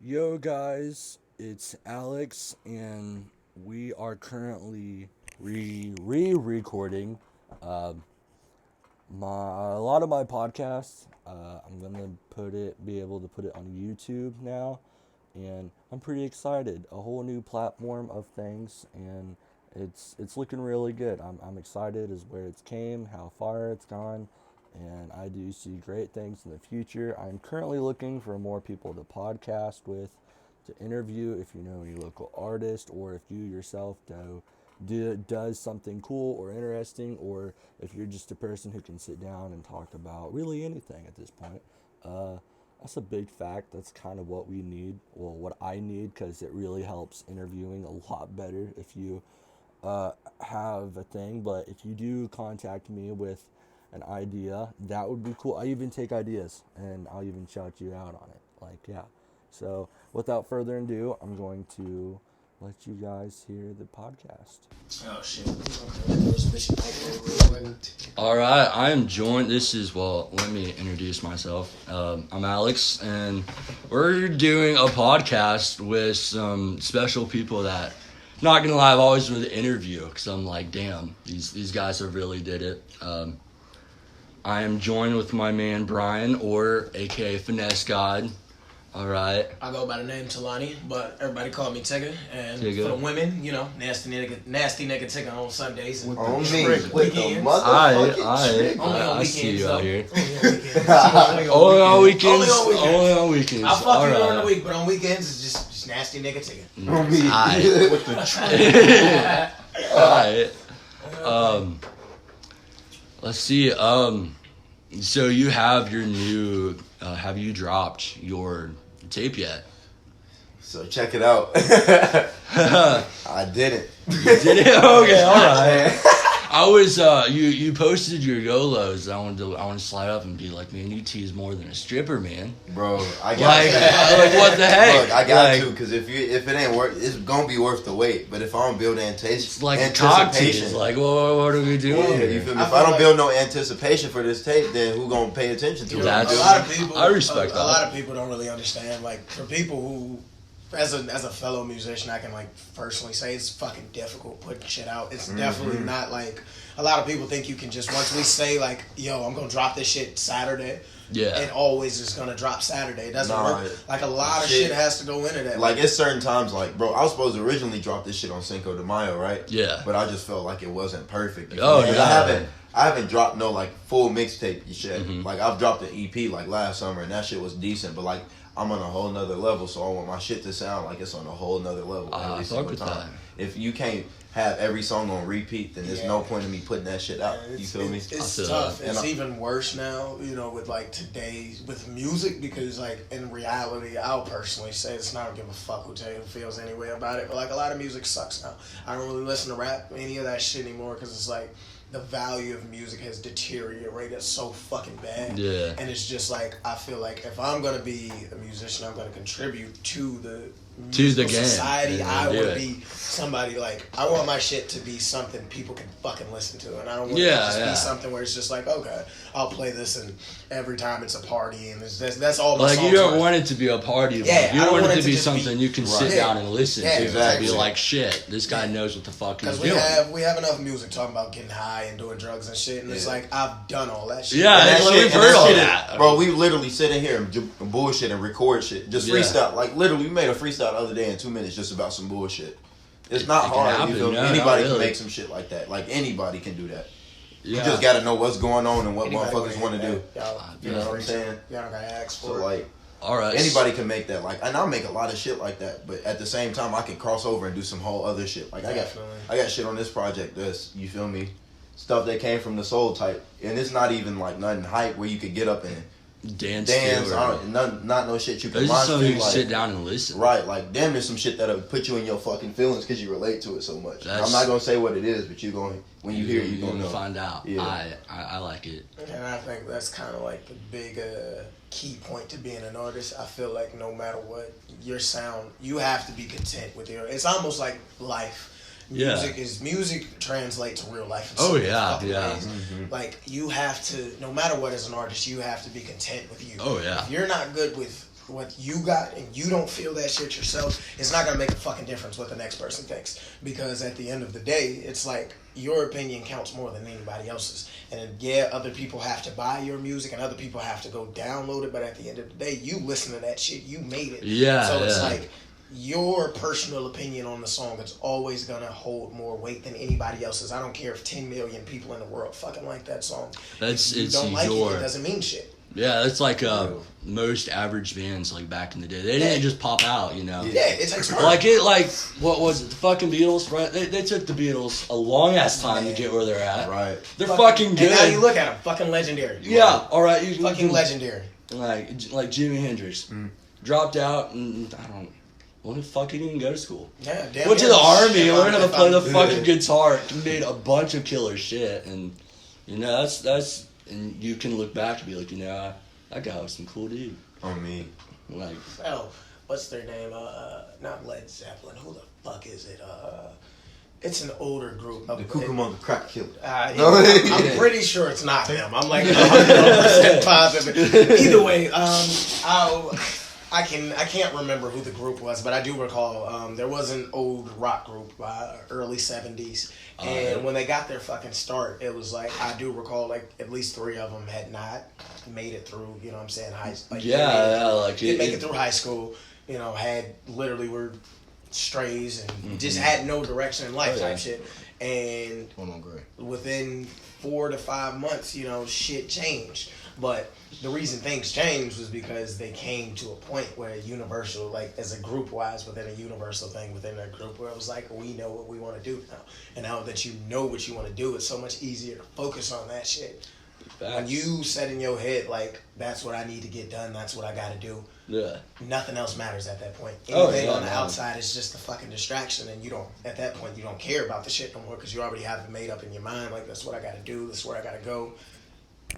Yo, guys, it's Alex, and we are currently recording uh, a lot of my podcasts. I'm gonna be able to put it on YouTube now, and I'm pretty excited. A whole new platform of things, and it's looking really good. I'm excited as where it's came, how far it's gone, and I do see great things in the future. I'm currently looking for more people to podcast with, to interview if you know any local artist, or if you yourself does something cool or interesting, or if you're just a person who can sit down and talk about really anything at this point. Uh, that's a big fact. That's kind of what we need. Well, what I need, because it really helps interviewing a lot better if you have a thing. But if you do contact me with an idea, that would be cool. I even take ideas and I'll even shout you out on it. Like, yeah. So, without further ado, I'm going to let you guys hear the podcast. Oh shit. All right, I am joined. Let me introduce myself. I'm Alex, and we're doing a podcast with some special people that, not gonna lie, I've always wanted to interview, because I'm like, damn, these guys have really did it. I am joined with my man Brian, or aka Finesse Gawd. All right. I go by the name Talani, but everybody call me Tigger. And Tigger. for the women, nasty nigga Tigger on Sundays. And On me, strict with the weekends. motherfucking trick. Only on I see weekends, you though. out here. Only on weekends. Only on weekends. I fuck All you right. during the week, but on weekends it's just nasty nigga Tigger. On me, Aight. with the trick. Alright. Let's see. So you have your new. Have you dropped your tape yet? So check it out. I didn't. You did it? Okay. All right. I was. You posted your YOLOs. I wanted to slide up and be like, man, you tease more than a stripper, man. Bro, I got Like what the heck? Look, I got Like, to, because if it ain't worth, it's gonna be worth the wait. But if I don't build it's like a cock tease. anticipation, Like, what are we doing? yeah, here? you feel me? I If feel I don't like- build no anticipation for this tape, then who gonna pay attention to it? That's- A lot of people. I respect a that. lot of people don't really understand. Like for people who, as a fellow musician, I can like personally say it's fucking difficult putting shit out. It's definitely not like a lot of people think you can just once we say like, yo, I'm gonna drop this shit Saturday. Yeah. It always is gonna drop Saturday. It doesn't Nah, work. Like a lot of shit. shit has to go into that. Like it's certain times, like bro, I was supposed to originally drop this shit on Cinco de Mayo, right? Yeah. But I just felt like it wasn't perfect. Oh, Because yeah. I haven't dropped no like full mixtape shit. Mhm. Like I've dropped an EP like last summer and that shit was decent, but like I'm on a whole nother level, so I want my shit to sound like it's on a whole nother level I every fuck single with time. If you can't have every song on repeat, then there's Yeah. no point in me putting that shit out. You feel me? It's I feel tough. that. It's And even worse now, with like today's with music because like in reality, I'll personally say it's not give a fuck who feels any way about it. But like a lot of music sucks now. I don't really listen to rap any of that shit anymore because it's like the value of music has deteriorated so fucking bad. Yeah. And it's just like I feel like if I'm gonna be a musician, I'm gonna contribute to the musical game. society. And I do want it. to be somebody like I want my shit to be something people can fucking listen to, and I don't want it Yeah, to just yeah. be something where it's just like okay, I'll play this and every time it's a party and that's all my Like songs you don't are. want it to be a party. Yeah, Like, you I don't want want it it to to be just be- something you can sit Right. down and listen Yeah, to. exactly. To be like, shit, this guy knows what the fuck he's Because we doing. have enough music talking about getting high and doing drugs and shit, and it's Yeah. like I've done all that shit. Yeah, And that like, shit- we've and heard all shit that. is- Bro, we literally sit in here and bullshit and record shit. Just Yeah. freestyle. Like, literally, we made a freestyle the other day in 2 minutes just about some bullshit. It's not It can hard. happen. You feel me? No, not Anybody can really. make some shit like that. Like, anybody can do that. Yeah. You just gotta know what's going on and what Anybody motherfuckers want to do. Y'all, You know what I'm saying? Y'all don't gotta ask So, for it. like, All right. anybody can make that. Like, and I make a lot of shit like that. But at the same time, I can cross over and do some whole other shit. Like, Definitely. I got shit on this project that's, you feel me? Stuff that came from the soul type. And it's not even, like, nothing hype where you could get up and dance. dance, to, or, not no shit you can There's just watch. something you can Like, sit down and listen. right, like damn, there's some shit that'll put you in your fucking feelings because you relate to it so much. That's- I'm not gonna say what it is, but you going when you hear it, you You're gonna know. find out. Yeah. I like it. And I think that's kind of like the big key point to being an artist. I feel like no matter what, your sound, you have to be content with your. It's almost like life. Yeah. Music translates to real life. In Oh, so many yeah, fucking yeah. ways. Like you have to, no matter what, as an artist, you have to be content with you. Oh, yeah. If you're not good with what you got and you don't feel that shit yourself, it's not gonna make a fucking difference what the next person thinks. Because at the end of the day, it's like your opinion counts more than anybody else's. And yeah, other people have to buy your music and other people have to go download it, but at the end of the day, you listen to that shit, you made it. Yeah. So it's like your personal opinion on the song is always gonna hold more weight than anybody else's. I don't care if 10 million people in the world fucking like that song. If you don't like it, it doesn't mean shit. Yeah, it's like most average bands like back in the day. They didn't just pop out, you know. Yeah, it takes time. Like what was it? The fucking Beatles, right? They took the Beatles a long ass time to get where they're at. Right. They're fucking good. And now you look at them, fucking legendary. Yeah, all right. You fucking legendary. Like Jimi Hendrix dropped out, and I don't. When the fuck he didn't even go to school? Yeah, damn. Went to the army, learned how to play the fucking guitar, made a bunch of killer shit, and you know that's. And you can look back and be like, you know, that guy was some cool dude. On me. Like, what's their name? Not Led Zeppelin. Who the fuck is it? It's an older group. The Cucamonga Crack Killer. I'm pretty sure it's not them. I'm like 100% positive. Either way, I can't remember who the group was, but I do recall there was an old rock group early 70s. And when they got their fucking start, it was like, I do recall like at least 3 of them had not made it through, you know what I'm saying, didn't make it through high school, you know, were strays and just had no direction in life type shit. And within 4 to 5 months, you know, shit changed. But the reason things changed was because they came to a point where Universal, like as a group wise within a Universal thing within their group, where it was like, we know what we want to do now. And now that you know what you want to do, it's so much easier to focus on that shit. When you set in your head, like, that's what I need to get done, that's what I got to do. Yeah. Nothing else matters at that point. Anything on the outside is just a fucking distraction, and at that point, you don't care about the shit no more because you already have it made up in your mind, like, that's what I got to do, that's where I got to go.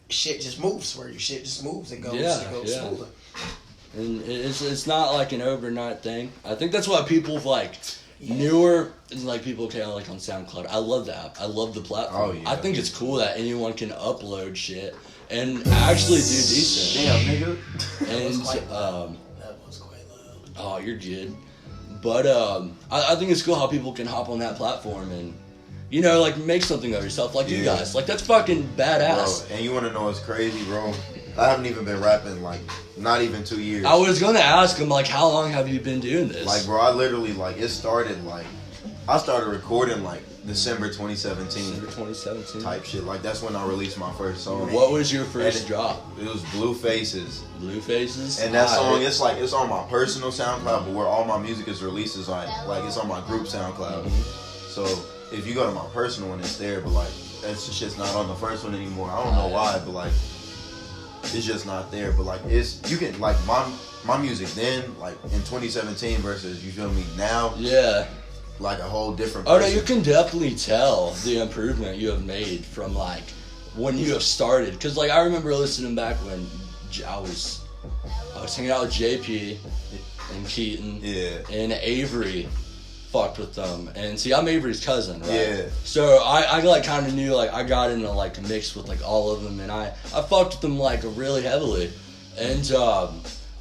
Shit just moves for you. Shit just moves. It goes smoother. And it's not like an overnight thing. I think that's why people like newer, like people can like on SoundCloud. I love the app. I love the platform. Oh, yeah. I think it's cool that anyone can upload shit and actually do decent. Damn, nigga. And that was quite loud. Oh, you're good. But I think it's cool how people can hop on that platform and, you know, like, make something of yourself, like you guys. Like, that's fucking badass. Bro, and you want to know what's crazy, bro? I haven't even been rapping, like, not even 2 years. I was going to ask him, like, how long have you been doing this? Like, bro, I literally, like, it started, like, I started recording, like, December 2017. December 2017. Type shit. Like, that's when I released my first song. What was your first drop? It was Blue Faces. Blue Faces? And that song, it's like, it's on my personal SoundCloud, but where all my music is released is like it's on my group SoundCloud. Mm-hmm. So, if you go to my personal one, it's there, but like that shit's not on the first one anymore. I don't know why, but like it's just not there. But like you can like my music then, like in 2017 versus, you feel me, now. Yeah. Like a whole different person. Oh no, you can definitely tell the improvement you have made from like when you have started. Cause like I remember listening back when I was hanging out with JP and Keaton and Avery. Fucked with them, and see, I'm Avery's cousin, right? Yeah. So I like kind of knew, like I got into like a mix with like all of them, and I fucked with them like really heavily, and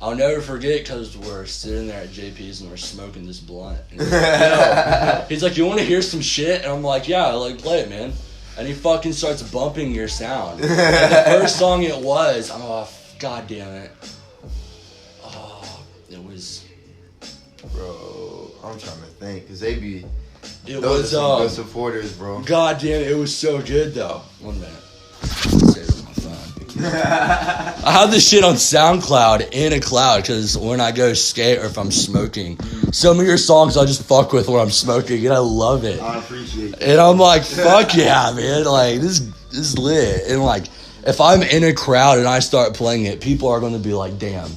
I'll never forget because we're sitting there at JP's and we're smoking this blunt. And he's like, yo. He's like, you want to hear some shit? And I'm like, yeah, like play it, man. And he fucking starts bumping your sound. And the first song it was, god damn it. Oh, it was, bro. I'm trying to think, cause they be. Those are some good supporters, bro. God damn it was so good though. 1 minute. Save it on my phone. I have this shit on SoundCloud in a cloud because when I go skate or if I'm smoking, some of your songs I just fuck with when I'm smoking and I love it. I appreciate that. And I'm like, fuck yeah, man. Like this is lit. And like, if I'm in a crowd and I start playing it, people are going to be like, damn.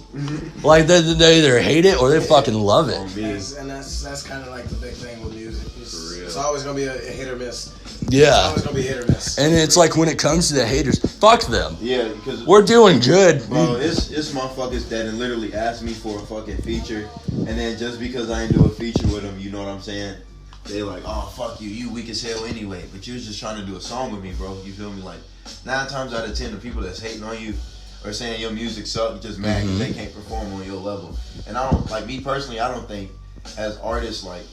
Like, they either hate it or they fucking love it. And that's kind of like the big thing with music. It's always going to be a hit or miss. Yeah. It's always going to be hit or miss. And it's like when it comes to the haters, fuck them. Yeah, because we're doing good. Bro, it's motherfuckers that literally asked me for a fucking feature. And then just because I ain't do a feature with them, you know what I'm saying? They like, oh, fuck you. You weak as hell anyway. But you was just trying to do a song with me, bro. You feel me? Like, 9 times out of 10, the people that's hating on you or saying your music sucks just mad because they can't perform on your level. And I don't, like me personally, I don't think as artists, like,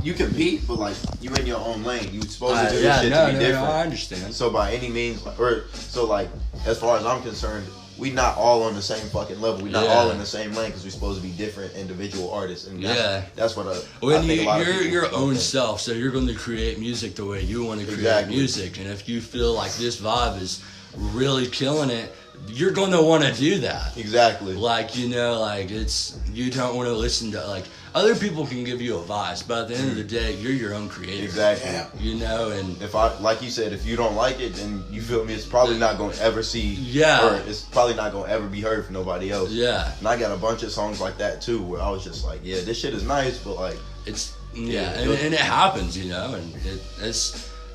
you compete, but like you in your own lane. You supposed to do this shit to be different. No, I understand. So by any means, like as far as I'm concerned, we not all on the same fucking level. We not all in the same lane because we're supposed to be different individual artists. And that's what I think a lot of people you're your own self, so you're going to create music the way you want to create music. And if you feel like this vibe is really killing it, you're going to want to do that. Exactly. Like, you know, like you don't want to listen to, like, other people can give you advice, but at the end of the day, you're your own creator. Exactly. You know, and if like you said, if you don't like it, then you feel me, it's probably not going to ever see, or it's probably not going to ever be heard for nobody else. Yeah. And I got a bunch of songs like that too, where I was just like, yeah, this shit is nice, but like, it's, and it happens, you know, and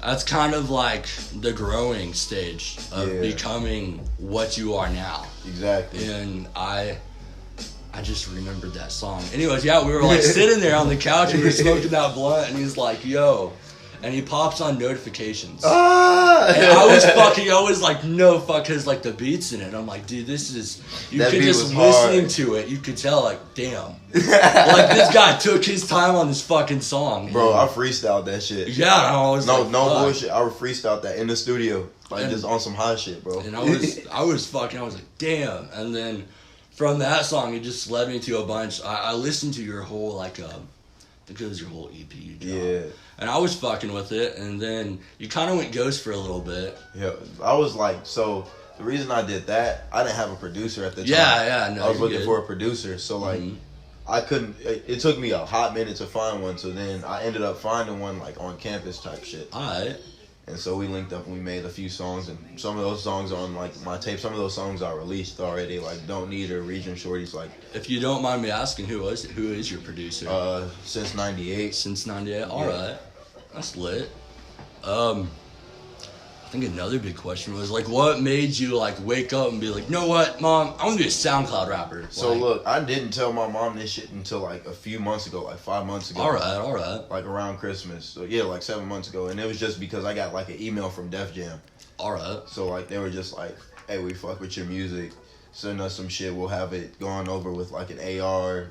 that's kind of like the growing stage of becoming what you are now. Exactly. And I just remembered that song. Anyways, we were like sitting there on the couch and we were smoking that blunt, and he's like, yo. And he pops on notifications. And I was like, no fuck, because like the beat's in it. I'm like, dude, this is, you could just listening to it, you could tell like, damn. Like this guy took his time on this fucking song. Bro, I freestyled that shit. Yeah, I was no bullshit. I freestyled that in the studio. Like just on some hot shit, bro. And I was like, damn. And then from that song, it just led me to a bunch. I listened to your whole, like, I think it was your whole EP you dropped. Yeah. And I was fucking with it, and then you kind of went ghost for a little bit. Yeah, I was like, so the reason I did that, I didn't have a producer at the time. No, I was looking for a producer, so like, I couldn't, it took me a hot minute to find one, so then I ended up finding one like on campus type shit. Alright. And so we linked up and we made a few songs, and some of those songs are on like my tape. Some of those songs are released already, like Don't Need or Region Shorty's. Like, if you don't mind me asking, who is your producer? Since '98. Since '98. All right, that's lit. I think another big question was like, what made you like wake up and be like, you know what, Mom, I want to be a SoundCloud rapper. So look, I didn't tell my mom this shit until like a few months ago, like 5 months ago. All right. Like around Christmas. So yeah, like 7 months ago, and it was just because I got like an email from Def Jam. All right. So like they were just like, hey, we fuck with your music. Send us some shit. We'll have it gone over with like an AR,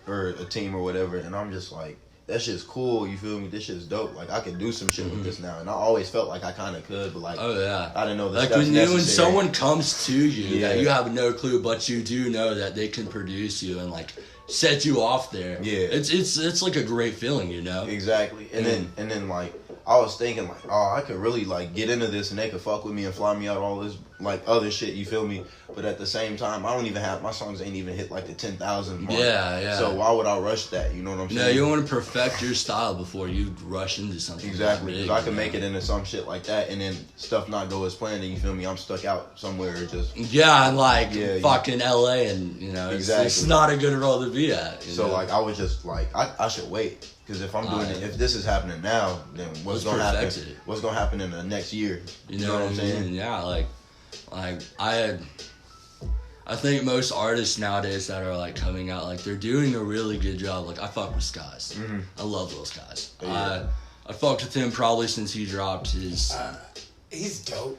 or a team or whatever. And I'm just like, that shit's cool, you feel me? This shit's dope. Like, I can do some shit with this now. And I always felt like I kind of could, but like, I didn't know the like steps necessary. When someone comes to you that you have no clue, but you do know that they can produce you and like set you off there. Yeah. It's like a great feeling, you know? Exactly. And then like, I was thinking like, oh, I could really like get into this and they could fuck with me and fly me out all this like other shit, you feel me? But at the same time, I don't even have, my songs ain't even hit like the 10,000 mark. Yeah. So why would I rush that? You know what I'm saying? No, you want to perfect your style before you rush into something. Exactly. Because I can make it into some shit like that and then stuff not go as planned and you feel me? I'm stuck out somewhere just. Yeah, and like fucking LA and you know, it's not a good role to be at. So like, I was just like, I should wait. Because if I'm doing it, if this is happening now, then what's gonna happen? What's gonna happen in the next year? You know what I'm saying? Yeah, like I think most artists nowadays that are like coming out, like they're doing a really good job. Like I fuck with Skies. I love those guys. Yeah. I fucked with him probably since he dropped his. He's dope.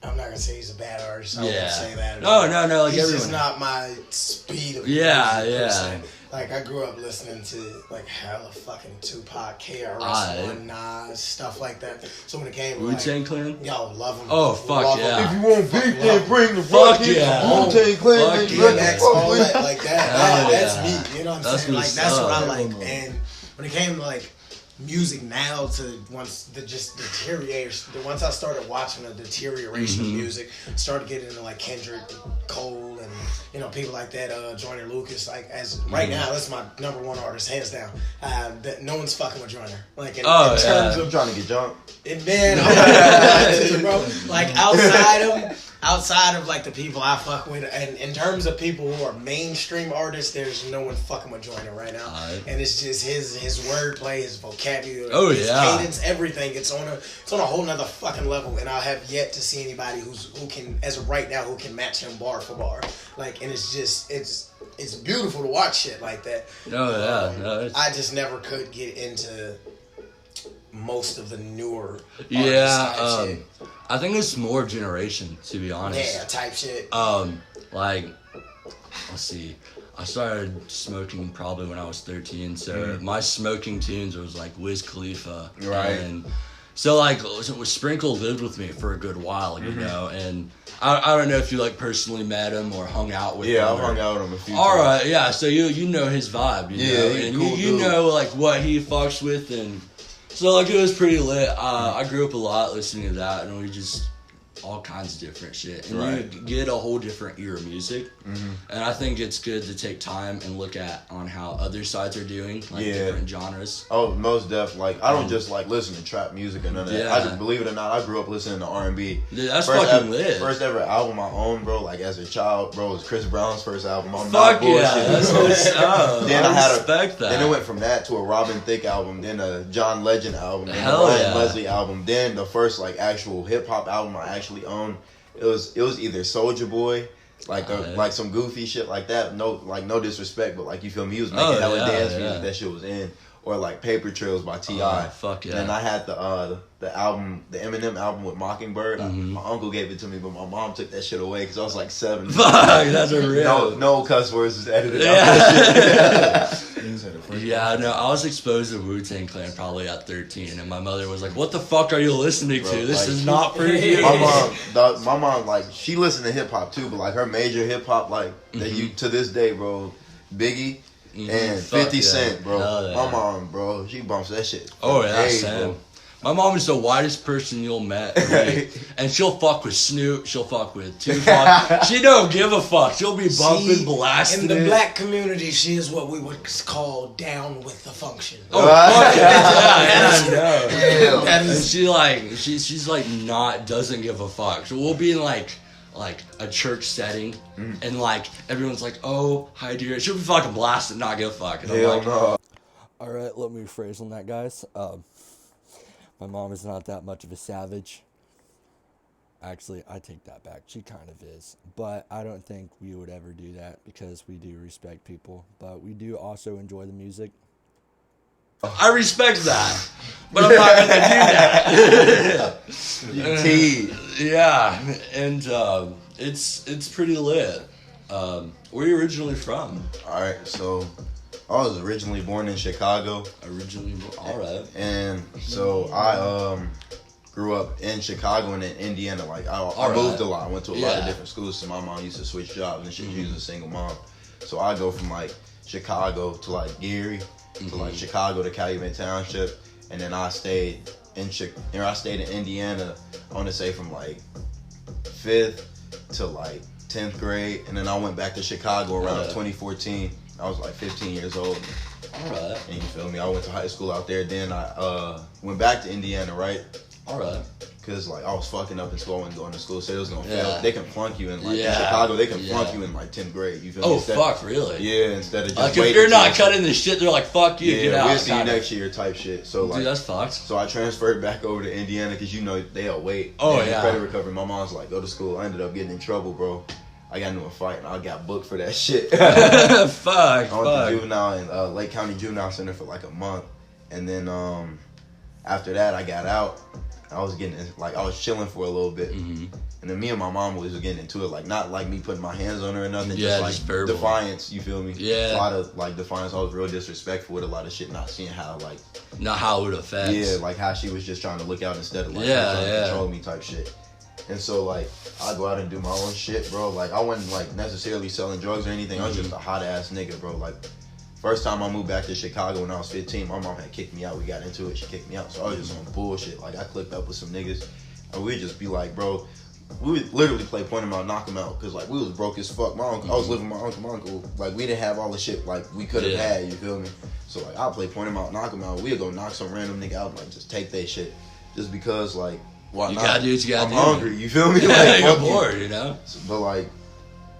I'm not gonna say he's a bad artist. I won't say that. No. Like he's everyone. Just not my speed of music. Like I grew up listening to like hella fucking Tupac, KRS-One, Nas, stuff like that. So when it came, Wu-Tang Clan, yo, love them. Oh fuck love yeah! If you want beef, then bring the fuck yeah. Wu-Tang Clan, all that like that. That's me. You know what I'm saying? Like that's what I like. And when it came to like music now to once I started watching the deterioration of music, started getting into like Kendrick, Cole, and you know people like that, Joyner Lucas. Like as right now, that's my number one artist, hands down. That no one's fucking with Joyner. Like in terms of trying to get jumped. Man, bro. Like outside of like the people I fuck with, and in terms of people who are mainstream artists, there's no one fucking with Joyner right now. And it's just his wordplay, his vocabulary, his cadence, everything. It's on a whole nother fucking level, and I have yet to see anybody who can, as of right now, who can match him bar for bar. Like, and it's just it's beautiful to watch shit like that. I just never could get into most of the newer shit. I think it's more generation, to be honest. Yeah, type shit. Like, let's see. I started smoking probably when I was 13, so my smoking tunes was like Wiz Khalifa. Right. And so like, Sprinkle lived with me for a good while, you know, and I don't know if you like personally met him or hung out with him. Yeah, I've hung out with him a few All times. right, yeah, so you know his vibe, you know, he's and a cool you dude. know like what he fucks with, and so like it was pretty lit. I grew up a lot listening to that, and we just all kinds of different shit, and Right. you get a whole different ear of music, and I think it's good to take time and look at on how other sides are doing, like different genres. Oh, most def. Like, I don't just like listen to trap music or none of that. Yeah. I just, believe it or not, I grew up listening to R&B. Dude, that's First fucking lit. First ever album I owned, bro, like as a child, bro, was Chris Brown's first album. I'm Fuck not bullshitting, yeah, that's bro. what's up. Then I I had respect that. Then it went from that to a Robin Thicke album, then a John Legend album, then Hell a Ryan yeah. Leslie album, then the first like actual hip hop album I actually owned. It was either Soulja Boy, like like some goofy shit like that. No disrespect, but like you feel me, he was making hella dance music. That shit was in. Or like Paper Trails by T.I. Fuck yeah. And then I had the album, the Eminem album with Mockingbird. My uncle gave it to me, but my mom took that shit away because I was like 7. Fuck, that's a real. No cuss words was edited out. Yeah, no, I was exposed to Wu-Tang Clan probably at 13, and my mother was like, "What the fuck are you listening to? Bro, This like, is not for you." My mom, like, she listened to hip hop too, but like her major hip hop, like that you to this day, bro, Biggie and Fuck 50 yeah. Cent, bro. Hell yeah. My mom, bro, she bumps that shit. Oh yeah, Hey, Sam. bro. My mom is the whitest person you'll met, and she'll fuck with Snoop. She'll fuck with Tupac. She don't give a fuck. She'll be bumping, blasting. In the it. black community, she is what we would call down with the function. Oh fuck yeah, I know. That And is she like she's like doesn't give a fuck. So we'll be in like a church setting, and like everyone's like, "Oh, hi dear." She'll be fucking blasting, not give a fuck. And I'm Hell like, no. all right, let me rephrase on that, guys. My mom is not that much of a savage. Actually, I take that back. She kind of is. But I don't think we would ever do that because we do respect people. But we do also enjoy the music. I respect that. But I'm not going to do that. Yeah. And it's pretty lit. Where are you originally from? Alright, so I was originally born in Chicago. Alright. And so I grew up in Chicago and in Indiana. Like I moved a lot. I went to a lot of different schools. So my mom used to switch jobs and shit. She was a single mom. So I go from like Chicago to like Gary to like Chicago to Calumet Township, and then I stayed in Indiana. I want to say from like 5th to like 10th grade, and then I went back to Chicago around 2014. I was like 15 years old. Alright. And you feel me? I went to high school out there. Then I went back to Indiana, right? Alright. Because like I was fucking up in school. I wasn't going to school, so it was gonna fail. They can flunk you in like in Yeah. Chicago. They can flunk you in like 10th grade. You feel me? Oh fuck, really? Yeah, instead of just Like if waiting you're not till- cutting the shit, they're like, "Fuck you, get out." we'll see you kinda. next year type shit. So like, Dude, that's fucked. so I transferred back over to Indiana because you know they'll wait. Oh, And yeah. Credit recovery. My mom's like, go to school. I ended up getting in trouble, bro. I got into a fight and I got booked for that shit. Fuck. I went to juvenile in Lake County Juvenile Center for like a month, and then after that I got out. I was chilling for a little bit, and then me and my mom was getting into it, like not like me putting my hands on her or nothing, Yeah, just like just verbal. defiance. You feel me? Yeah. A lot of like defiance. I was real disrespectful with a lot of shit, not seeing how like Not how it affects. like how she was just trying to look out instead of like Yeah, trying to yeah. control me type shit. And so like I go out and do my own shit, bro. Like I wasn't like necessarily selling drugs or anything. I was just a hot ass nigga, bro. Like first time I moved back to Chicago when I was 15, my mom had kicked me out. We got into it. She kicked me out. So I was just on bullshit. Like I clicked up with some niggas, and we'd just be like, bro. We would literally play point him out, knock him out, cause like we was broke as fuck. My uncle, I was living with my uncle. Like we didn't have all the shit like we could have had. You feel me? So like I'll play point him out, knock him out. We'll go knock some random nigga out, like just take their shit, just because like why You not? gotta do what you gotta I'm do. hungry. You feel me? Yeah, Like, you're fuck you. bored, you know? But like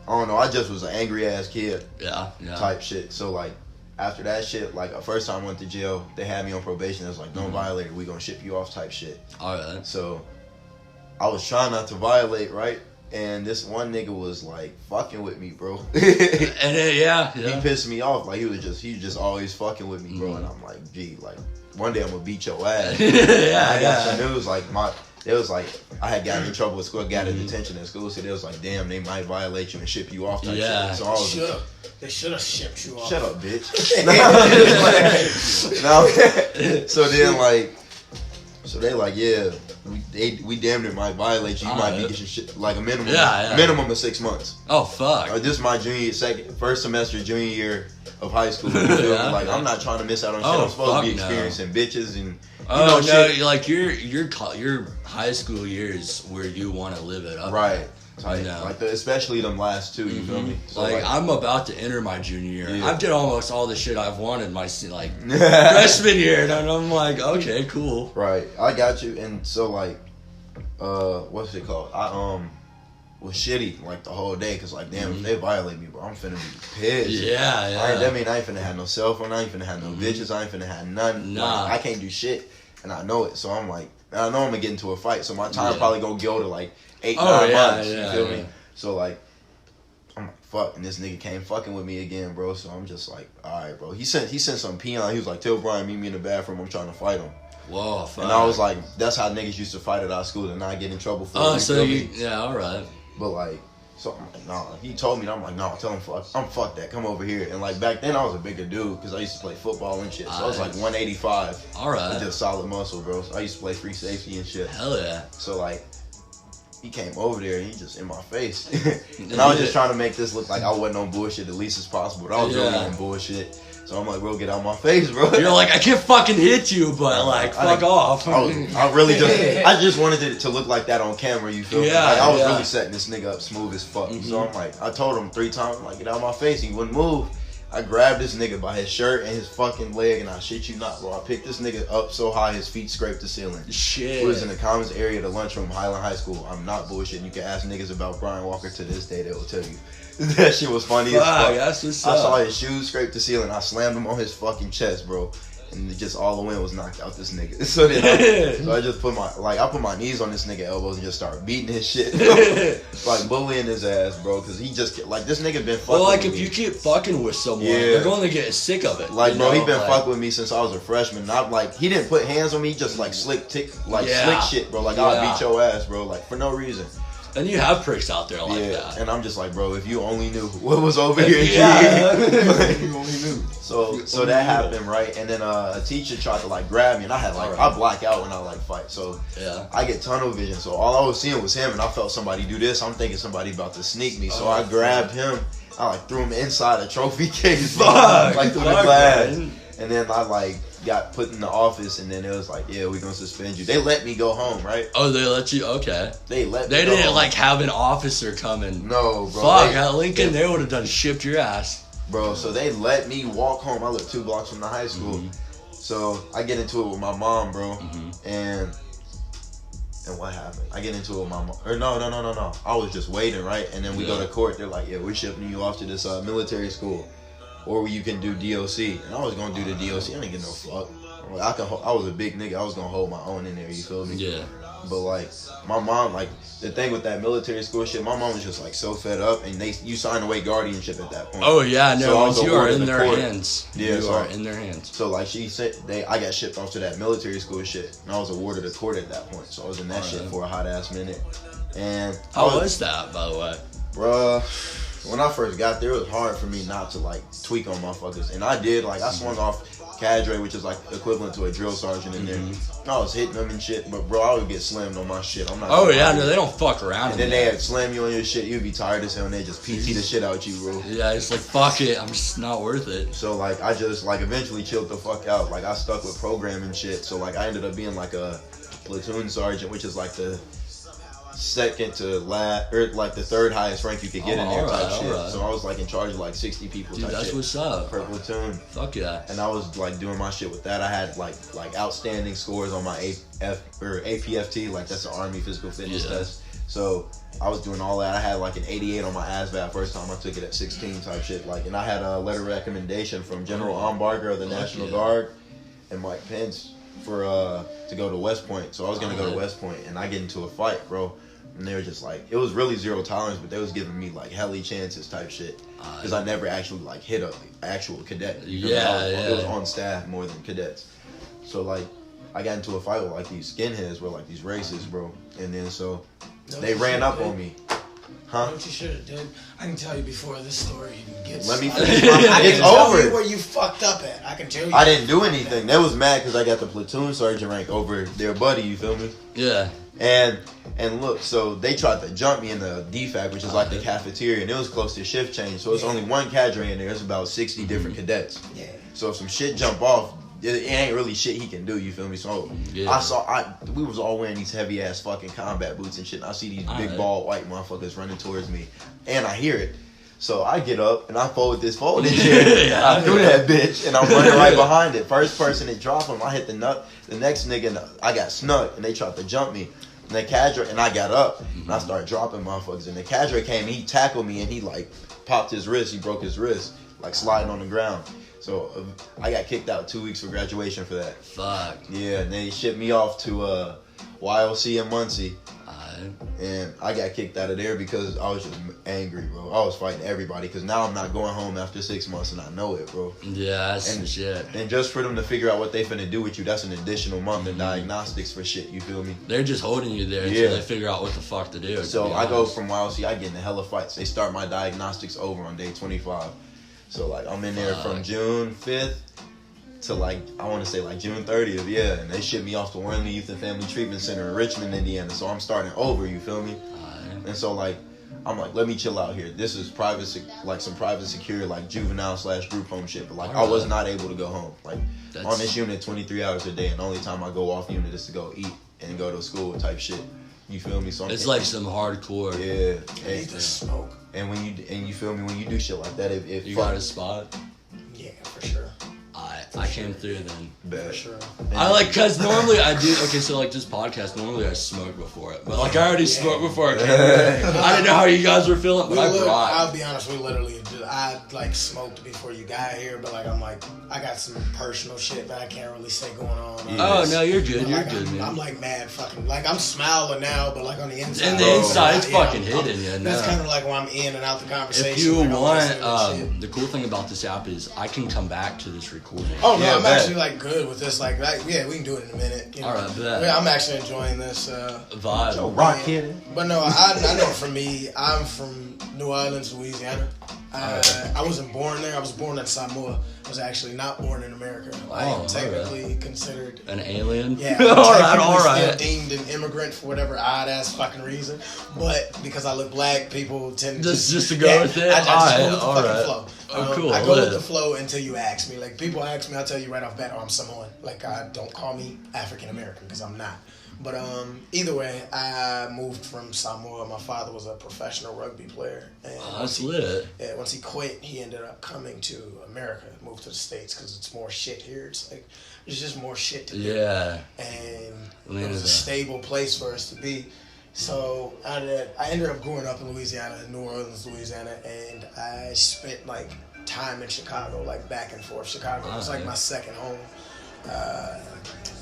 I don't know. I just was an angry ass kid Yeah. type shit. So like after that shit, like the first time I went to jail, they had me on probation. It was like, don't violate it. We gonna ship you off type shit. Alright. So I was trying not to violate, right? And this one nigga was like fucking with me, bro. And yeah. He pissed me off. Like he was just always fucking with me, bro. And I'm like, gee, like one day I'm gonna beat your ass. Yeah, I got some news. Like It was like I had gotten in trouble at school, got a detention at school, so they was like, damn, they might violate you and ship you off type shit. So I was They should have shipped you off. Shut up, bitch. So then like, so they like, yeah, we damn near might violate you. You might be getting shit like a minimum of 6 months. Oh fuck. This is my first semester junior year of high school. You feel me? Like I'm not trying to miss out on shit. I'm supposed to be experiencing bitches and shit. Like your high school years where you want to live it up. Right. Like especially them last two, you feel me? So like I'm about to enter my junior year. Yeah. I've did almost all the shit I've wanted my freshman year, and I'm like, okay, cool. Right, I got you. And so like, what's it called? I was shitty like the whole day because like, damn, if they violate me, bro, I'm finna be pissed. Yeah. That mean I ain't finna have no cell phone. I ain't finna have no bitches. I ain't finna have nothing. Nah, like, I can't do shit, and I know it. So I'm like, I know I'm gonna get into a fight. So my time probably gonna go to like 8-9 months. You feel me? So like, I'm like, fuck, and this nigga came fucking with me again, bro. So I'm just like, all right, bro. He sent some peon. He was like, tell Brian meet me in the bathroom. I'm trying to fight him. Whoa, fuck. And I was like, that's how niggas used to fight at our school and not get in trouble for it. Oh, so all right. But like, so I'm like, nah. He told me, and I'm like, nah, tell him fuck that. Come over here. And like back then I was a bigger dude because I used to play football and shit. So I was like 185. All right. With just solid muscle, bro. So I used to play free safety and shit. Hell yeah. So like, he came over there and he just in my face. And I was just trying to make this look like I wasn't on bullshit the least as possible. But I was really on bullshit. So I'm like, bro, get out my face, bro. You're like, I can't fucking hit you, but like, fuck off. I really I just wanted it to look like that on camera, you feel me? Like, I was really setting this nigga up smooth as fuck. So I'm like, I told him 3 times, I'm like, get out my face. He wouldn't move. I grabbed this nigga by his shirt and his fucking leg, and I shit you not, bro. I picked this nigga up so high his feet scraped the ceiling. Shit. It was in the commons area of the lunchroom, Highland High School. I'm not bullshitting. You can ask niggas about Brian Walker to this day, they will tell you. That shit was funny as fuck. That's what's I up. saw his shoes scrape the ceiling. I slammed him on his fucking chest, bro. And just all the wind was knocked out this nigga. So then I just put my knees on this nigga elbows and just started beating his shit. Like bullying his ass, bro. Cause he just like this nigga been fucking. Well, like with if me. you keep fucking with someone, they're going to get sick of it. Like bro, he been fucking with me since I was a freshman. Not like he didn't put hands on me, just like slick shit, bro. Like I'll beat your ass, bro. Like for no reason. And you have pricks out there like that. And I'm just like, bro, if you only knew what was over here, if you only knew. So that happened, right? And then a teacher tried to like grab me, and I had like I black out when I like fight, so I get tunnel vision. So all I was seeing was him, and I felt somebody do this. I'm thinking somebody about to sneak me, so I grabbed him. I like threw him inside a trophy case, like through the glass, and then I like got put in the office, and then it was like, yeah, we're gonna suspend you. They let me go home, right? Oh, they let you? Okay. They didn't home. Like have an officer come and. No, bro. Fuck, at Lincoln, they would have done shipped your ass. Bro, so they let me walk home. I live 2 blocks from the high school. So I get into it with my mom, bro. And what happened? I get into it with my mom. Or no. I was just waiting, right? And then we go to court. They're like, yeah, we're shipping you off to this military school. Or you can do DOC. And I was going to do the DOC. I didn't get no fuck. I was a big nigga. I was going to hold my own in there. You feel me? Yeah. But like, my mom, like, the thing with that military school shit, my mom was just like so fed up, and you signed away guardianship at that point. Oh yeah, no, so once you are in their hands, you are in their hands. So like she said, I got shipped off to that military school shit, and I was awarded a court at that point. So I was in that shit for a hot ass minute. And how was that, by the way, bruh? When I first got there, it was hard for me not to like tweak on motherfuckers, and I did. Like I swung off cadre, which is like equivalent to a drill sergeant in there. I was hitting them and shit, but bro, I would get slammed on my shit. I'm not. Oh yeah, no, they don't fuck around. And then they had slam you on your shit. You'd be tired as hell, and they just PT the shit out you, bro. Yeah, it's like fuck it, I'm just not worth it. So like, I just like eventually chilled the fuck out. Like I stuck with programming shit. So like, I ended up being like a platoon sergeant, which is like the second to last, or like the third highest rank you could get in there type shit. Right. So I was like in charge of like 60 people. Dude, type that's shit what's up per platoon. Fuck yeah. And I was like doing my shit with that. I had like outstanding scores on my APFT, like that's the Army Physical Fitness test. So I was doing all that. I had like an 88 on my ASVAB first time I took it at 16 type shit. Like, and I had a letter of recommendation from General Ambarger of the National Guard and Mike Pence for to go to West Point. So I was gonna go to West Point, and I get into a fight, bro. And they were just like, it was really zero tolerance, but they was giving me like helly chances type shit. Because I never actually like hit a actual cadet. It was on staff more than cadets. So like, I got into a fight with like these skinheads, bro, like these racists, bro. And then so No, they you ran up should've on did. me. Huh? What you should have did. I can tell you before this story even gets Let me started. finish. I It's can tell over. you where you fucked up at. I can tell you. I didn't do anything. They was mad because I got the platoon sergeant rank over their buddy. You feel me? Yeah. And look, so they tried to jump me in the DFAC, which is like the cafeteria, and it was close to shift change. So it's only one cadre in there. It's about 60 different cadets. Yeah. So if some shit jump off, it ain't really shit he can do. You feel me? So Yeah. we was all wearing these heavy ass fucking combat boots and shit. And I see these big Alright. bald white motherfuckers running towards me, and I hear it. So I get up and I fold this folding chair. Yeah. I threw that bitch and I'm running right behind it. First person to drop him, I hit the nut. The next nigga, I got snuck and they tried to jump me. And the cadre, and I got up and I started dropping motherfuckers. And the cadre came and he tackled me and he like popped his wrist. He broke his wrist, like sliding on the ground. So I got kicked out 2 weeks for graduation for that. Fuck. Yeah, and then he shipped me off to YLC in Muncie. Alright. And I got kicked out of there because I was just angry, bro. I was fighting everybody because now I'm not going home after 6 months and I know it, bro. Yeah, that's some And- shit. And just for them to figure out what they finna do with you, that's an additional month in diagnostics for shit, you feel me? They're just holding you there Yeah. until they figure out what the fuck to do. So to be I go honest. from YLC, I get in a hella fights. They start my diagnostics over on day 25. So like I'm in there from June 5th to like, I want to say like June 30th, yeah. And they shipped me off to Warrenly Youth and Family Treatment Center in Richmond, Indiana. So I'm starting over, you feel me? Alright. And so like, I'm like, let me chill out here. This is private, like some private secure, like juvenile / group home shit. But like, I was not able to go home. Like on this unit, 23 hours a day, and the only time I go off unit is to go eat and go to school type shit. You feel me? So It's like some hardcore. yeah. I need to smoke. And when you feel me, when you do shit like that, it You fuck- got a spot? Yeah, for sure. I came through then. bad. For sure. I like, cause normally I do, okay, so like this podcast, normally I smoke before it. But like I already smoked before I came here. I didn't know how you guys were feeling, but I brought. I'll be honest, we literally I like smoked before you got here, but like I'm like, I got some personal shit that I can't really say going on. Oh no, you're good, But, you're like, good, I'm man. like mad fucking, like I'm smiling now, but like on the inside. In the inside, it's yeah, fucking hidden, yeah, That's no. kind of like when I'm in and out the conversation. If you like, I'm want, listening to shit. the cool thing about this app is I can come back to this recording. Oh no, Yeah, I'm bet. actually like good with this. Like yeah, we can do it in a minute. You know? All right, bet. Yeah, I'm actually enjoying this. Vibe. Yo, rock kid. But no, I know for me, I'm from New Orleans, Louisiana. I wasn't born there. I was born in Samoa. I was actually not born in America. I Oh, am technically considered. An alien? Yeah, all I'm right. still deemed an immigrant for whatever odd ass fucking reason. But because I look black, people tend to Just to go with it? I just go with the All fucking right. flow. Oh, cool. I go with Lit. the flow until you ask me. Like people ask me, I'll tell you right off bat, I'm Samoan. Like don't call me African American because I'm not. But either way, I moved from Samoa. My father was a professional rugby player, and That's lit. yeah, once he quit, he ended up coming to America, moved to the States because it's more shit here. It's like there's just more shit to do, Yeah. and Land it was of a the- stable place for us to be. So I ended up growing up in Louisiana, New Orleans, Louisiana, and I spent like time in Chicago, like back and forth. Chicago was like yeah. my second home.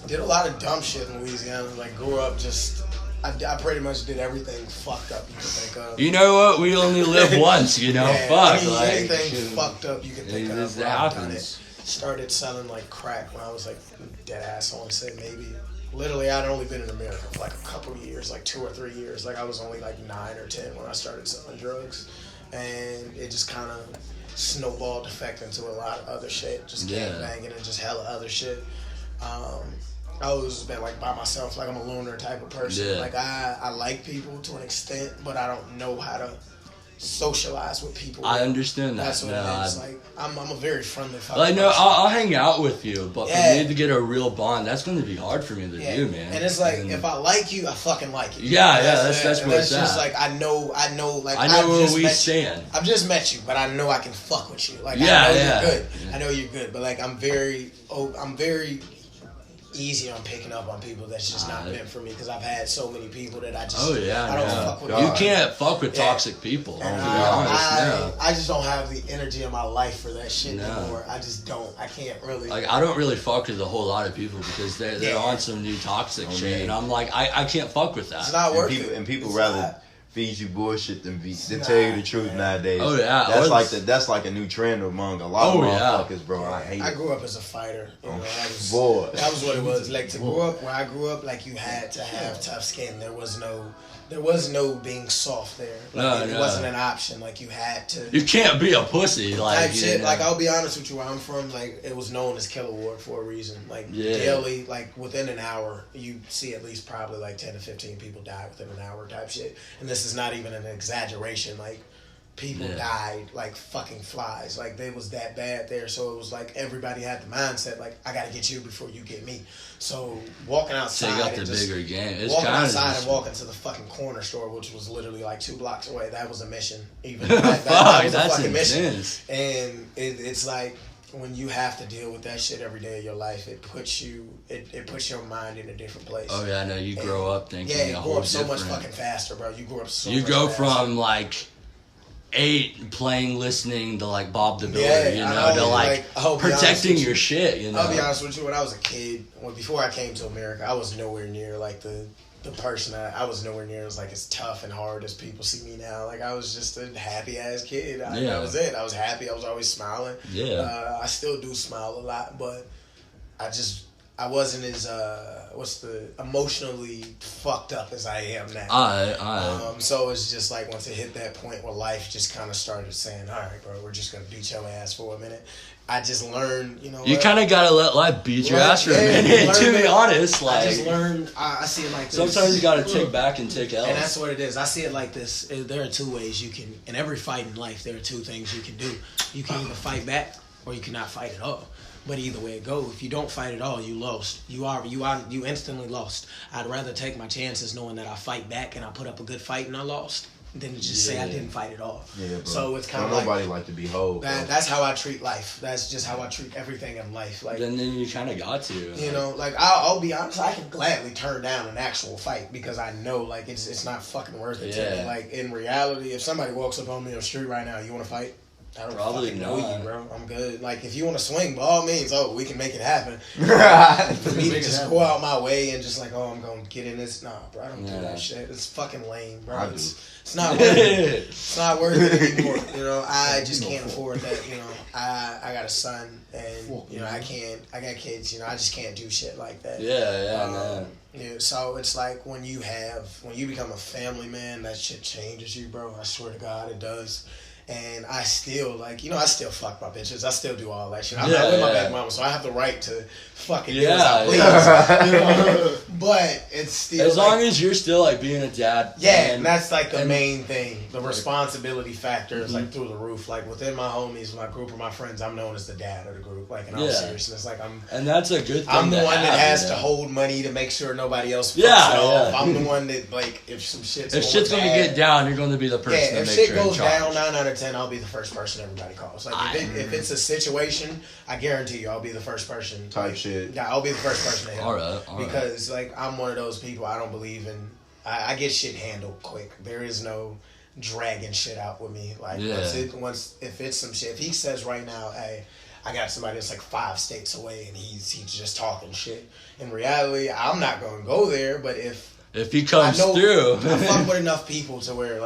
Did a lot of dumb shit in Louisiana. Like grew up just, I pretty much did everything fucked up you could think of. You know what? We only live once, you know? Yeah, Fuck. anything shoot. fucked up you could think It of. just bro, I've done happens. it. Started selling like crack when I was like dead ass. I want to say maybe. Literally, I'd only been in America for like a couple of years, like 2 or 3 years. Like I was only like 9 or 10 when I started selling drugs, and it just kind of snowballed effect into a lot of other shit, just gang banging and just hella other shit. I always been like by myself, like I'm a loner type of person. Yeah. Like I like people to an extent, but I don't know how to socialize with people. I understand that. That's what No, it is. Like I'm a very friendly fucking Like, no, person. I'll hang out with you, but Yeah. for me to get a real bond, that's going to be hard for me to do, man. And it's like And if I like you, I fucking like you. Yeah, that's And where that's it's just at. like I know. Like I know I've where just we met you. stand. I've just met you, but I know I can fuck with you. Like Yeah, I know yeah. you're good. Yeah. I know you're good, but like I'm very easy on picking up on people that's just not meant for me because I've had so many people that I just Oh, yeah, I don't no. fuck with. You God. can't fuck with Yeah. toxic people, to And be honest, no. I just don't have the energy in my life for that shit No. anymore. I just don't. I can't really. Like, I don't really fuck with a whole lot of people because they're Yeah. on some new toxic shit, man. and I'm like, I can't fuck with that. it's not worth And people, it. and people It's rather not. feed you bullshit than tell you the truth nowadays. Oh yeah, that's like a new trend among a lot of motherfuckers, bro. I hate it. I grew up as a fighter. You know, that was what it was. Like to grow up where I grew up, like you had to have tough skin. There was no being soft there. Like, it wasn't an option. Like you had to. You can't be a pussy. Like type shit. Like I'll be honest with you, where I'm from, like it was known as Killer Ward for a reason. Like daily, like within an hour, you see at least probably like 10 to 15 people die within an hour type shit. And this is not even an exaggeration. Like people died like fucking flies. Like they was that bad there. So it was like everybody had the mindset like I gotta get you before you get me. So walking outside, got the bigger game. It's walking kind outside of and walking to the fucking corner store, which was literally like 2 blocks away. That was a mission. Even that was a fucking intense. mission. And it's like when you have to deal with that shit every day of your life, it puts your mind in a different place. Oh yeah, I know. You grow up thinking you grow up so much fucking faster, bro. You grow up so much faster. You go from like 8 playing, listening to like Bob the Builder, to like protecting your shit, I'll be honest with you, when I was a kid, before I came to America, I was nowhere near like the person I was nowhere near as like as tough and hard as people see me now. Like I was just a happy ass kid. That was it. I was happy. I was always smiling. Yeah. I still do smile a lot, but I wasn't as emotionally fucked up as I am now. So it's just like once it hit that point where life just kind of started saying, all right, bro, we're just gonna beat your ass for a minute. I just learned, you kind of gotta let life beat your ass for a minute. To be honest, like I just learned. I see it like this. Sometimes you gotta take back and take L's. And that's what it is. I see it like this. There are 2 ways you can. In every fight in life, there are 2 things you can do. You can either fight back or you cannot fight at all. But either way it goes, if you don't fight at all, you lost. You instantly lost. I'd rather take my chances knowing that I fight back and I put up a good fight and I lost than to just say I didn't fight at all. Yeah, bro. So it's kind of like nobody like to be whole. That's how I treat life. That's just how I treat everything in life. Like then you kind of got to. Like I'll be honest, I can gladly turn down an actual fight because I know like it's not fucking worth it to me. Like in reality, if somebody walks up on me on the street right now, you want to fight? I don't fucking know you, bro. I'm good. Like, if you want to swing, by all means, we can make it happen. For me to just go out my way and just like, I'm going to get in this. Nah, bro, I don't do that shit. It's fucking lame, bro. It's not worth it. It's not worth it anymore. I just can't afford that. I got a son and, I got kids, I just can't do shit like that. Man. Yeah, so it's like when you become a family man, that shit changes you, bro. I swear to God, it does. And I still, I still fuck my bitches. I still do all that shit. I'm not with my baby mama, so I have the right to fucking do as I please. But it's still... As long as you're still, being a dad. Yeah, and that's, the main thing. The responsibility factor is, through the roof. Within my homies, my group of my friends, I'm known as the dad of the group. In all seriousness. And that's a good thing. I'm the one that has to hold money to make sure nobody else fucks it off. I'm the one that, if some shit's going to get down, you're going to be the person that makes sure. If shit goes down, 9 out of 10, I'll be the first person everybody calls. If it's a situation, I guarantee you I'll be the first person. Type shit. Yeah, I'll be the first person to help. All right. Because I'm one of those people, I don't believe in... I get shit handled quick. There is no dragging shit out with me. If it's some shit... If he says right now, hey, I got somebody that's 5 states away and he's just talking shit. In reality, I'm not going to go there, but if he comes through... I fuck with enough people to where,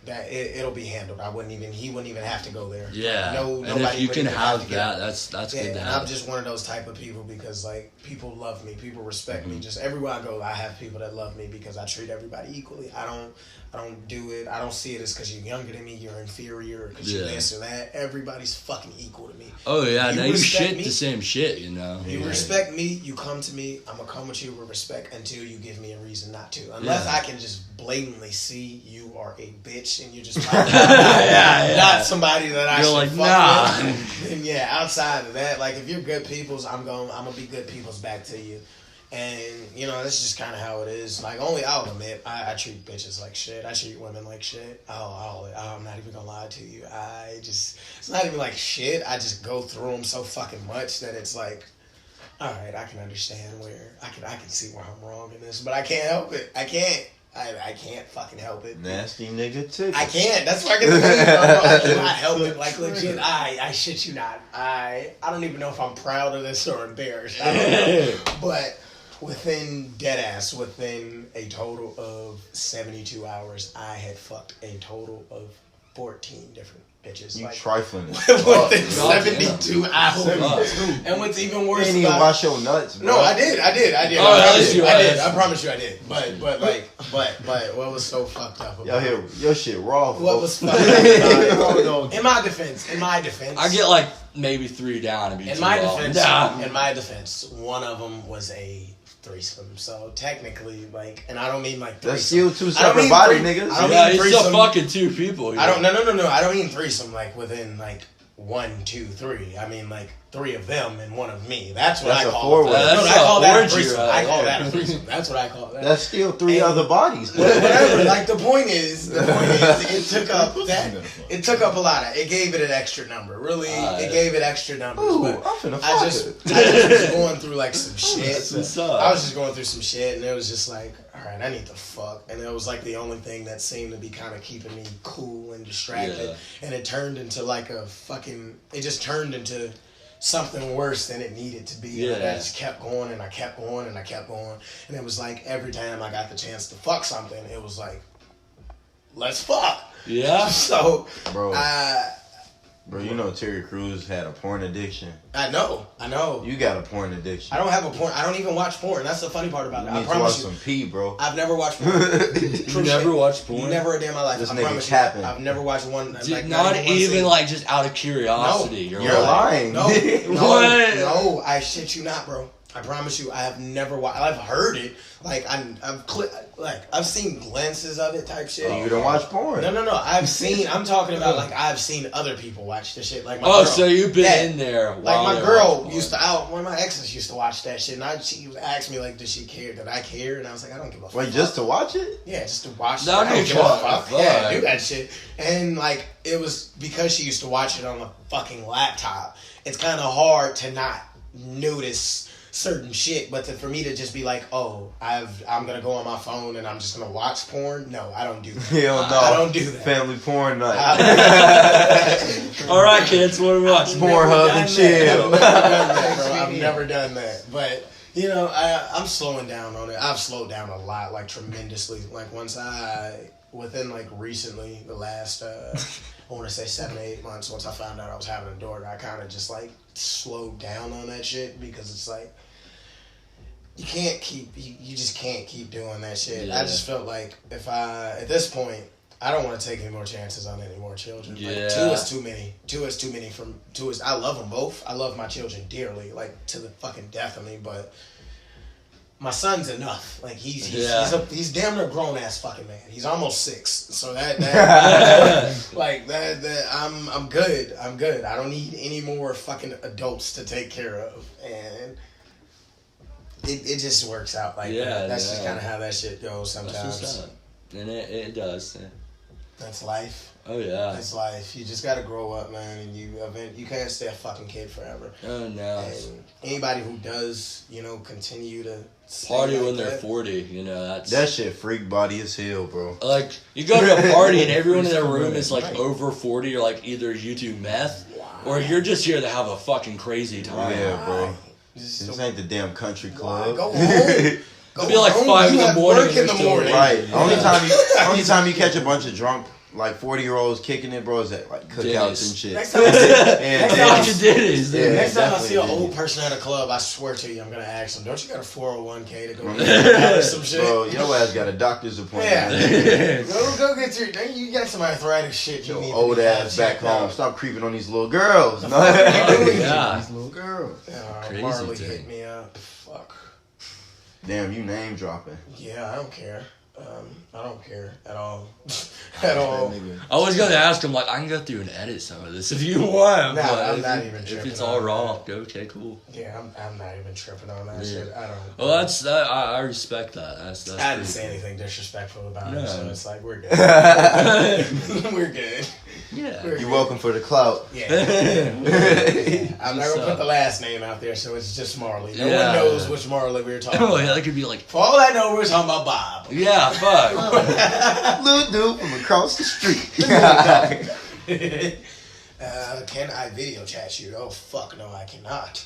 that it'll be handled. He wouldn't even have to go there. Yeah. And if you can have that, that's good to have. I'm just one of those type of people because people love me, people respect me. Just everywhere I go, I have people that love me because I treat everybody equally. I don't do it. I don't see it as because you're younger than me, you're inferior, or because you're this or that. Everybody's fucking equal to me. Oh yeah, now you shit the same shit, You respect me, you come to me. I'm gonna come with you with respect until you give me a reason not to. Unless I can just blatantly see you are a bitch and you're just not somebody that I should fuck with. And outside of that, if you're good people's, I'm gonna be good people's back to you. And, that's just kind of how it is. I'll admit, I treat bitches like shit. I treat women like shit. I'm not even gonna lie to you. It's not even like shit. I just go through them so fucking much that it's all right, I can understand where, I can see where I'm wrong in this, but I can't help it. I can't fucking help it. Nasty nigga too. I can't. That's where I get the thing from. I cannot help it. Legit, I shit you not. I don't even know if I'm proud of this or embarrassed. I don't know. But within a total of 72 hours, I had fucked a total of 14 different bitches. You like, trifling. within 72 hours. And what's even worse You didn't even wash your nuts, bro. No, I did. Oh, I promise you I did. But what was so fucked up about Y'all hear your shit raw. what was fucked up about it? In my defense, I get like maybe 3 down and be in too my raw. defense, one of them was a threesome. So technically, like, and I don't mean like threesome. That's still 2 separate body niggas. I don't Yeah, mean he's threesome. still fucking 2 people. I don't. No. I don't mean threesome like within like 1, 2, 3. I mean like 3 of them and 1 of me. That's what That's I a call four-way. it. No, That's I call a that a orgy, threesome. right? I call that a threesome. That's what I call that. That's still 3 other bodies. Whatever. Like the point is, it took up a lot of. It gave it an extra number. Really, it gave it extra numbers. Ooh, but I'm finna I fuck just it. was going through like some shit. That's what's up. I was just going through some shit, and it was just like, all right, I need to fuck, and it was like the only thing that seemed to be kind of keeping me cool and distracted. Yeah. And it turned into like a fucking. It just turned into something worse than it needed to be. Yeah. And I just kept going, and I kept going, and I kept going, and it was like every time I got the chance to fuck something, it was like, let's fuck. Yeah. So, Bro, you know Terry Crews had a porn addiction. I know. You got a porn addiction. I don't have a porn. I don't even watch porn. That's the funny part about it. You I need to watch promise you. some pee, bro. I've never watched porn. You never watched porn? Never a day in my life. This I nigga promise capping. you. I've never watched one. Dude, not not one even scene. like just out of curiosity. No. You're lying. No, What? no, I shit you not, bro. I promise you, I have never watched. I've heard it. Like I've seen glimpses of it, type shit. You don't watch porn. No. I'm talking about like I've seen other people watch this shit. Like my Oh, girl. so you've been Yeah. in there. Like while my they girl watched used porn. to one of my exes used to watch that shit, and she would ask me like, "Does she care? Did I care?" And I was like, "I don't give a fuck." Wait, just to watch it? Yeah, just to watch. That I don't don't give a fuck. fuck. Fuck. Yeah, do that shit. And like it was because she used to watch it on the fucking laptop. It's kind of hard to not notice certain shit, but for me to just be like, oh, I'm gonna go on my phone and I'm just gonna watch porn. No, I don't do that. Hell no. I don't do that. Family porn night. All right, kids, what are we watching? Pornhub and chill. I've never done that. But you know, I'm slowing down on it. I've slowed down a lot, like tremendously. Like within like recently, the last I want to say 7 to 8 months. Once I found out I was having a daughter, I kind of just like slowed down on that shit because it's like you just can't keep doing that shit. Yeah. I just felt like at this point, I don't want to take any more chances on any more children. Yeah. Like, 2 is too many. 2 is too many I love them both. I love my children dearly, like to the fucking death of me, but my son's enough. Like he's damn near grown ass fucking man. He's almost 6. So that like that I'm good. I'm good. I don't need any more fucking adults to take care of. And it just works out like that. That's just kind of how that shit goes sometimes. That's what's up. And it does. That's life. Oh yeah. That's life. You just gotta grow up, man, and you can't stay a fucking kid forever. Oh no. And anybody who does, continue to Party like when they're that, 40, that's That shit freak body as hell, bro. like you go to a party and everyone in their room is like over 40 or like either you do meth or you're just here to have a fucking crazy time. Yeah, bro. Just This ain't the damn country club. Go home. It'd be like 5 in the morning. Work in the morning. Right. Yeah. Only time you catch a bunch of drunk, like 40-year-olds kicking it, bro, is at like cookouts Dennis. and shit. Next time I see, Yeah, That's Dennis. what you did is Yeah. next time I see an definitely. old person at a club, I swear to you, I'm gonna ask them, don't you got a 401k to go get some shit? Bro, your ass got a doctor's appointment. Yeah. Go get you got some arthritic shit you Your need to old be ass back checked home. out. Stop creeping on these little girls. No. Yeah. These little girls. Crazy Marley thing. hit me up. Fuck. Damn, you name dropping. Yeah, I don't care. I don't care at all. At all. I was gonna ask him like I can go through and edit some of this if you want. Nah, but I'm if not you- even if tripping it's all on raw, that. okay, cool. Yeah, I'm not even tripping on that Yeah. shit. I don't. Well, I respect that. That's I didn't pretty say cool. anything disrespectful about No. it, so it's like we're good. We're good. Yeah. We're You're welcome for the clout. Yeah. Yeah. I'm not gonna put the last name out there, so it's just Marley. No Yeah. one knows which Marley we're talking Oh about. yeah, that could be like. For all I know, we're talking about Bob. Yeah, fuck. Little dude from across the street. Can I video chat you? Oh fuck, no, I cannot.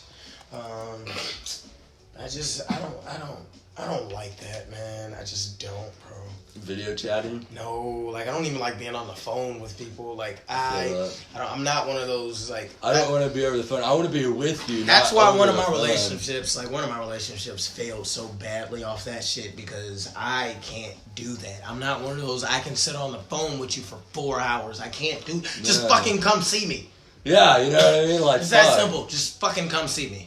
I don't like that, man. I just don't, bro. Video chatting? No, like I don't even like being on the phone with people. Like I'm not one of those like. I don't want to be over the phone. I want to be with you. That's why one of my relationships failed so badly off that shit because I can't do that. I'm not one of those. I can sit on the phone with you for 4 hours. I can't do. Just fucking come see me. Yeah, you know what I mean. Like it's that simple. Just fucking come see me.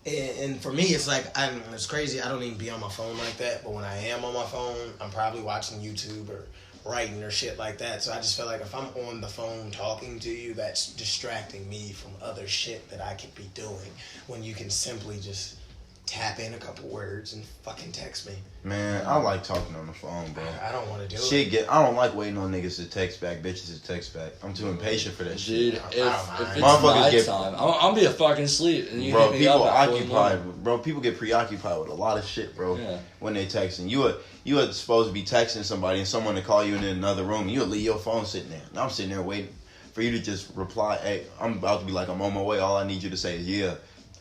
And for me, it's like, it's crazy. I don't even be on my phone like that. But when I am on my phone, I'm probably watching YouTube or writing or shit like that. So I just feel like if I'm on the phone talking to you, that's distracting me from other shit that I could be doing. When you can simply just tap in a couple words and fucking text me. Man, I like talking on the phone, bro. I don't want to do it. I don't like waiting on niggas to text back, bitches to text back. I'm too impatient for that shit. Dude, if it's my time, I'm be a fucking sleep. And you bro, hit me up people get preoccupied with a lot of shit, bro. Yeah. When they texting, you are supposed to be texting somebody and someone to call you in another room. You would leave your phone sitting there. And I'm sitting there waiting for you to just reply. Hey, I'm about to be like, I'm on my way. All I need you to say is yeah.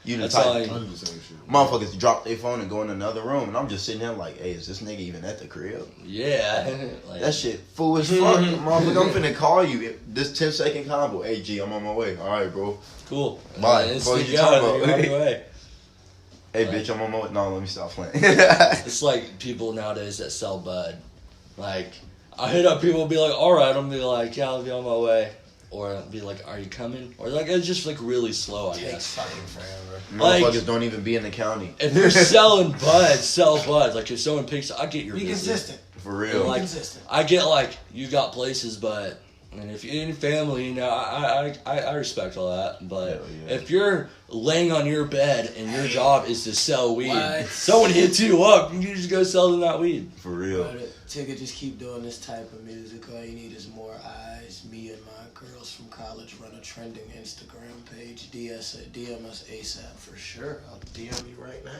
You the type motherfuckers drop their phone and go in another room, and I'm just sitting there like, hey, is this nigga even at the crib? Yeah. Like, that shit fool as fuck. Motherfucker, I'm finna call you. This 10-second combo. Hey, G, I'm on my way. All right, bro. Cool. Bye. What you talking about? Hey, bitch, I'm on my way. No, let me stop playing. It's like people nowadays that sell bud. Like, I hit up people and be like, all right, I'm going to be like, yeah, I'll be on my way. Or be like, are you coming? Or like, it's just like really slow, I guess. Takes fucking forever. Motherfuckers like, don't even be in the county. If you're selling bud, sell bud. Like if someone picks, I get your Be business. consistent. For real. Like, consistent. I get like, you got places, but and if you're in family, you know, I respect all that. But if you're laying on your bed and your job is to sell weed, someone hits you up, you just go sell them that weed. For real. Tigger, just keep doing this type of music. All you need is more eyes. Me and my girls from college run a trending Instagram page. DM us ASAP for sure. I'll DM you right now.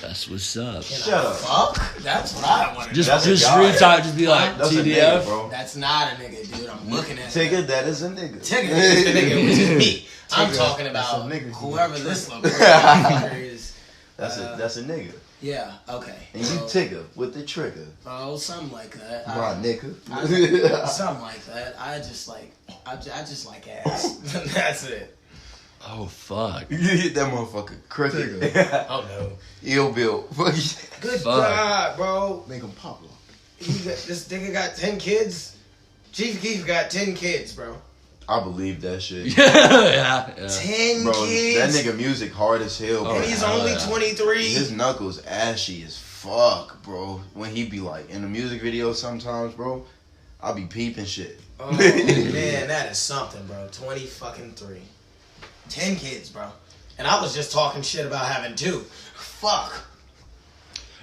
That's what's up. Shut up. Fuck? That's what I want to do. Just screen time, just be like, that's TDF. Nigga, bro. That's not a nigga, dude. I'm looking at Tigger, that is a nigga. Tigger is the nigga, which is me. I'm talking about whoever this little girl is. That's a nigga. Yeah, okay. And you Tigger with the trigger. Oh, something like that. My nigga. Something like that. I just like ass. That's it. Oh, fuck. You hit that motherfucker crooked. Oh, no. Ill built. Good God, bro. Make him pop. This nigga got 10 kids. Chief Keef got 10 kids, bro. I believe that shit. yeah. 10 bro, kids. That nigga music hard as hell, bro. And he's only 23. His knuckles ashy as fuck, bro. When he be like in the music video sometimes, bro, I be peeping shit. Oh, man, that is something, bro. 20 fucking 3. 10 kids, bro. And I was just talking shit about having 2. Fuck.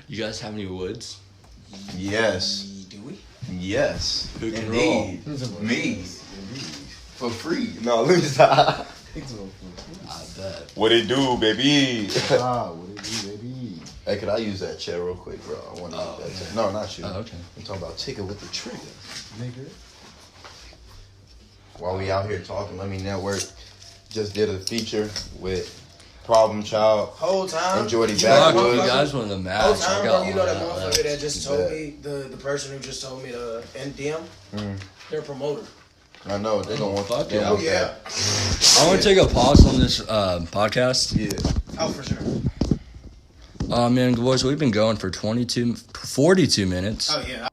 You guys have any woods? Yes. Do we? Yes. Who can Indeed. roll? Me. For free. No, let me stop. I bet. What it do, baby? What it do, baby? Hey, could I use that chair real quick, bro? I want to use that chair. No, not you. Oh, okay. I'm talking about Tigger with the trigger. Nigga. While we out here talking, Let Me Network just did a feature with Problem Child Whole time. and Jordy Fuck, you Backwoods. guys won the match. Whole I time, got bro. You know that one motherfucker that just told Bet. me, the person who just told me to end DM? They're a promoter. I know, they don't want Fuck they yeah. don't want Yeah. I want to take a pause on this podcast. Yeah. Oh, for sure. Man, boys, we've been going for 42 minutes. Oh, yeah.